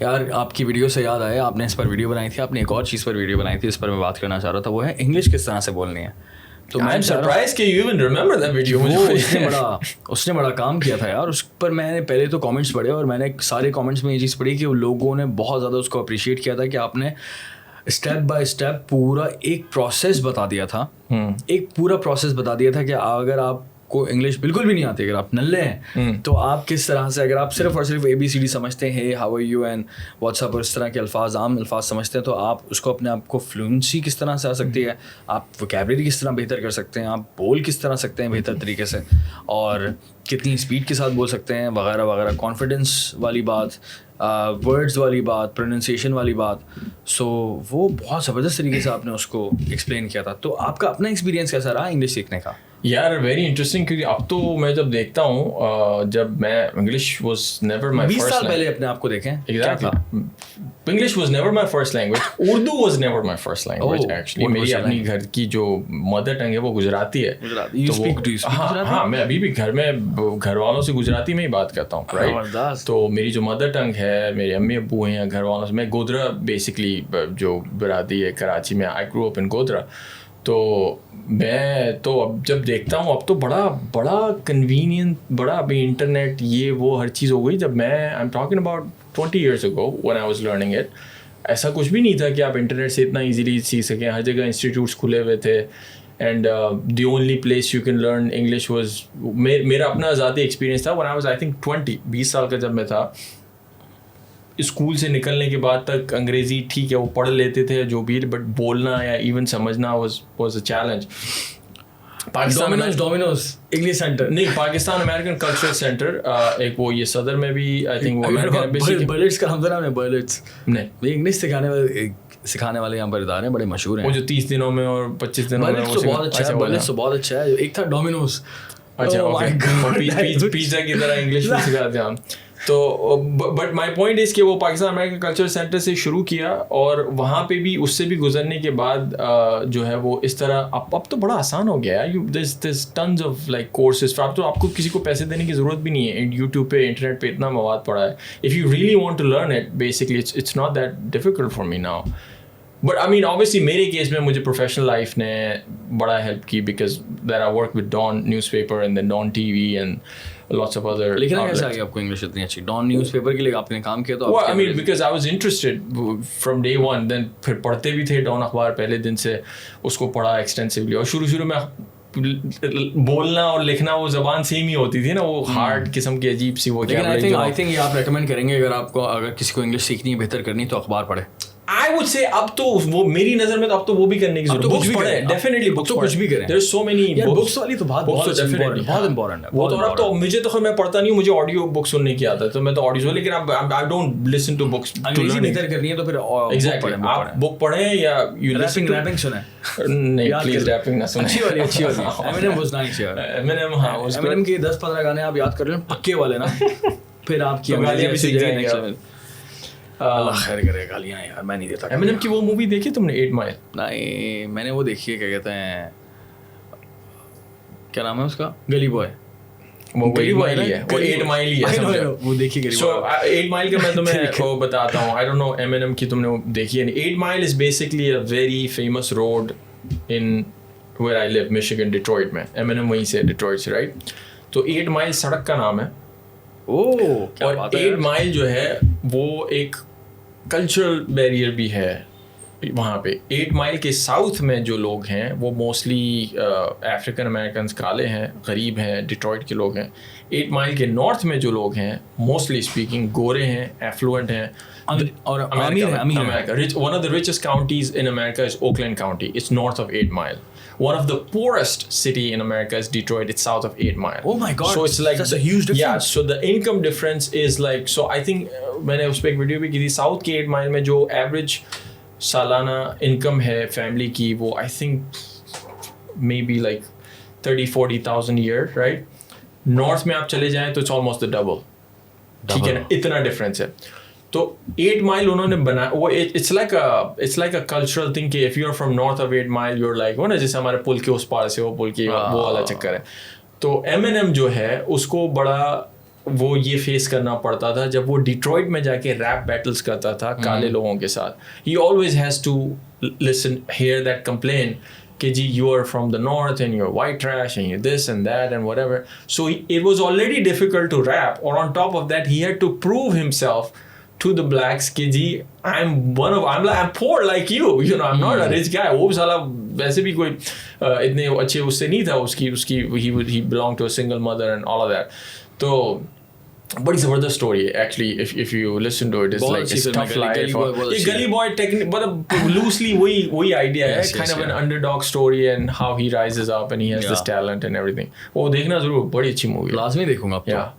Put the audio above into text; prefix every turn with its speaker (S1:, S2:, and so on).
S1: یار آپ کی ویڈیو سے یاد آیا، آپ نے اس پر ویڈیو بنائی تھی، آپ نے ایک اور چیز پر ویڈیو بنائی تھی، اس پر میں بات کرنا چاہ رہا تھا، وہ ہے انگلش کس طرح سے بولنی ہے. تو میں
S2: سرپرائز کہ you even remember that video.
S1: اس نے بڑا کام کیا تھا یار. اس پر میں نے پہلے تو کامنٹس پڑھے اور میں نے سارے کامنٹس میں یہ چیز پڑھی کہ لوگوں نے بہت زیادہ اس کو اپریشیٹ کیا تھا کہ آپ نے اسٹیپ بائی اسٹیپ پورا ایک پروسیس بتا دیا تھا. ایک پورا پروسیس بتا دیا تھا کہ اگر آپ کو انگلش بالکل بھی نہیں آتی، اگر آپ نلے ہیں تو آپ کس طرح سے، اگر آپ صرف اور صرف ABCD سمجھتے ہیں، how are you and WhatsApp اور اس طرح کے الفاظ، عام الفاظ سمجھتے ہیں، تو آپ اس کو اپنے آپ کو فلوئنسی کس طرح سے آ سکتی ہے، آپ وکیبلری کس طرح بہتر کر سکتے ہیں، آپ بول کس طرح سکتے ہیں بہتر طریقے سے، اور کتنی اسپیڈ کے ساتھ بول سکتے ہیں وغیرہ وغیرہ، کانفیڈنس والی بات، ورڈز والی بات، پروننسیشن والی بات. سو وہ بہت زبردست طریقے سے آپ نے اس کو ایکسپلین کیا تھا. تو آپ کا اپنا ایکسپیرینس کیسا رہا انگلش سیکھنے کا؟
S2: یار ویری انٹرسٹنگ، کیونکہ اب تو میں جب دیکھتا ہوں، جب میں English was never my first,
S1: 20 سال پہلے اپنے آپ کو دیکھیں،
S2: English was never my first language, Urdu was never my first language. Actually میری اپنی گھر کی جو مدر ٹنگ ہے وہ گجراتی ہے. ہاں، میں ابھی بھی گھر میں گھر والوں سے گجراتی میں ہی بات کرتا ہوں، رائٹ. تو میری جو مدر ٹنگ ہے، میرے امی ابو ہیں، گھر والوں سے میں گودرا بیسکلی جو برادری ہے کراچی میں، آئی گرو اپ ان گودرا. تو میں تو اب جب دیکھتا ہوں اب تو بڑا کنوینئنٹ، بڑا ابھی انٹرنیٹ یہ وہ ہر چیز ہو گئی. جب میں I am talking about 20 years ago when I was learning it، ایسا کچھ بھی نہیں تھا کہ آپ انٹرنیٹ سے اتنا ایزیلی سیکھ سکیں. ہر جگہ انسٹیٹیوٹس کھلے ہوئے تھے، and the only place you can learn English was, میرا اپنا ذاتی ایکسپیرینس تھا when I was I think 20 سال کا جب میں تھا. اسکول سے نکلنے کے بعد تک انگریزی ٹھیک ہے وہ پڑھ لیتے تھے جو بھی، بٹ بولنا یا ایون سمجھنا was a challenge.
S1: Domino's English centre نہیں،
S2: پاکستان امریکن کلچرل سینٹر، ایک وہ یہ صدر میں بھی آئی تھنک وہ
S1: برلٹس کا نام ہے، برلٹس نہیں انگلش سکھانے والے یہاں پر ادارے ہیں بڑے مشہور ہیں.
S2: وہ جو 30 دنوں میں اور 25 دنوں میں،
S1: برلٹس بہت اچھا ہے. ایک تھا ڈومینوز.
S2: اچھا، پیزا کی طرح انگلش میں سکھاتے ہیں. تو بٹ مائی پوائنٹ از کہ وہ پاکستان امریکن کلچرل سینٹر سے شروع کیا، اور وہاں پہ بھی اس سے بھی گزرنے کے بعد جو ہے وہ اس طرح اب تو بڑا آسان ہو گیا ہے. there's tons of like courses. اب تو آپ کو کسی کو پیسے دینے کی ضرورت بھی نہیں ہے. یوٹیوب پہ انٹرنیٹ پہ اتنا مواد پڑا ہے. if you really want to learn it basically it's not that difficult for me now. But I mean obviously میرے کیس میں مجھے پروفیشنل لائف نے بڑا ہیلپ کی، because that I work with Dawn newspaper and then Dawn TV and lots of other.
S1: لیکن کیسے آگے آپ کو انگلش اتنی اچھی؟ ڈان نیوز پیپر کے لیے آپ نے کام کیا تو
S2: I mean because I was interested from day one. then پھر پڑھتے بھی تھے ڈان اخبار، پہلے دن سے اس کو پڑھا ایکسٹینسولی. اور شروع میں بولنا اور لکھنا وہ زبان سیم ہی ہوتی تھی نا، وہ ہارڈ قسم کی عجیب سی وہ.
S1: آئی تھنک یہ آپ ریکمینڈ کریں گے اگر کسی کو انگلش سیکھنی ہے، بہتر کرنی، تو اخبار پڑھے.
S2: I would say اب تو وہ میری نظر میں تو اب تو وہ بھی کرنے کی ضرورت ہے. بکس پڑھیں، ڈیفینیٹلی بکس
S1: تو کچھ بھی کریں.
S2: there are so many
S1: books والی تو بہت امپورٹنٹ ہے.
S2: وہ تو اب تو مجھے تو میں پڑھتا نہیں ہوں، مجھے آڈیو بک سننے کی عادت ہے، تو میں تو آڈیو، لیکن I don't listen to books.
S1: انگریزی بہتر کرنی ہے تو پھر
S2: آپ بک پڑھیں یا
S1: ریپنگ سنیں.
S2: نہیں پلیز ریپنگ نہ سنیں.
S1: اچھی والی Eminem was nice یار. Eminem کے 10-15 گانے آپ یاد کر لیں پکے والے نا، پھر آپ کی
S2: گالیاں بھی سیکھ جائیں گے.
S1: اللہ خیر کرے. گالیاں یار میں نہیں دیتا.
S2: Eminem کی وہ مووی دیکھی تم نے 8 Mile؟
S1: نہیں، میں نے وہ دیکھی ہے، کیا کہتے ہیں، کیا نام ہے اس کا، گلی بوائے.
S2: وہ 8 Mile ہی ہے، وہ 8 Mile ہی ہے،
S1: وہ دیکھی گلی
S2: بوائے. سو 8 Mile کا میں تمہیں وہ بتاتا ہوں. I don't know Eminem کی تم نے وہ دیکھی ہے نہیں. 8 Mile is basically a very famous road in where I live, Michigan, Detroit میں. Eminem وہیں سے، Detroit سے، رائٹ. تو 8 Mile سڑک کا نام ہے. اور 8 Mile جو ہے وہ ایک کلچرل بیریئر بھی ہے وہاں پہ. 8 Mile کے ساؤتھ میں جو لوگ ہیں وہ موسٹلی افریقن امریکنس کالے ہیں، غریب ہیں، ڈیٹرائٹ کے لوگ ہیں. 8 Mile کے نارتھ میں جو لوگ ہیں موسٹلی اسپیکنگ گورے ہیں، ایفلوئنٹ ہیں اور امریکہ. One of the richest counties in America is Oakland County. It's north of 8 Mile. One of the poorest city in America is Detroit. It's south of 8 Mile.
S1: Oh my God.
S2: So it's like
S1: that's a huge difference.
S2: Yeah, so the income difference is like, so I think میں نے اس پہ ایک video بھی کی تھی. South کے 8 Mile میں جو ایوریج سالانہ انکم ہے فیملی کی، وہ I think maybe like 30,000-40,000 a year, right? North میں آپ چلے جائیں تو it's almost the double. ٹھیک ہے نا، اتنا ڈفرینس ہے. تو 8 Mile انہوں نے بنا وہ it's like a cultural thing کہ if you are from north of 8 Mile you are like وہ نا، جیسے ہمارے پل کے اس پار سے وہ پل کی وہ والا چکر ہے. تو Eminem جو ہے اس کو بڑا وہ یہ فیس کرنا پڑتا تھا جب وہ ڈیٹرائٹ میں جا کے ریپ بیٹلس کرتا تھا کالے لوگوں کے ساتھ. He always has to listen here that complain کہ جی you are from the north and you are white trash and you this and that and whatever ایور. So it was already difficult to rap, اور on top of that he had to prove himself to the blacks کہ جی I'm poor like you know, I'm not a rich guy. وہ سالا ویسے بھی کوئی اتنے اچھے اس سے نہیں تھا, اس کی he belonged to a single mother and all of that. تو بڑی زبردست اسٹوری ہے actually if you listen to it. It's like it's tough life. یہ گلی بوائے مطلب loosely وہی idea ہے, kind of an underdog story and how he rises up and he has this talent and everything. وہ دیکھنا ضرور, بڑی اچھی مووی ہے,
S1: لازمی دیکھوں گا.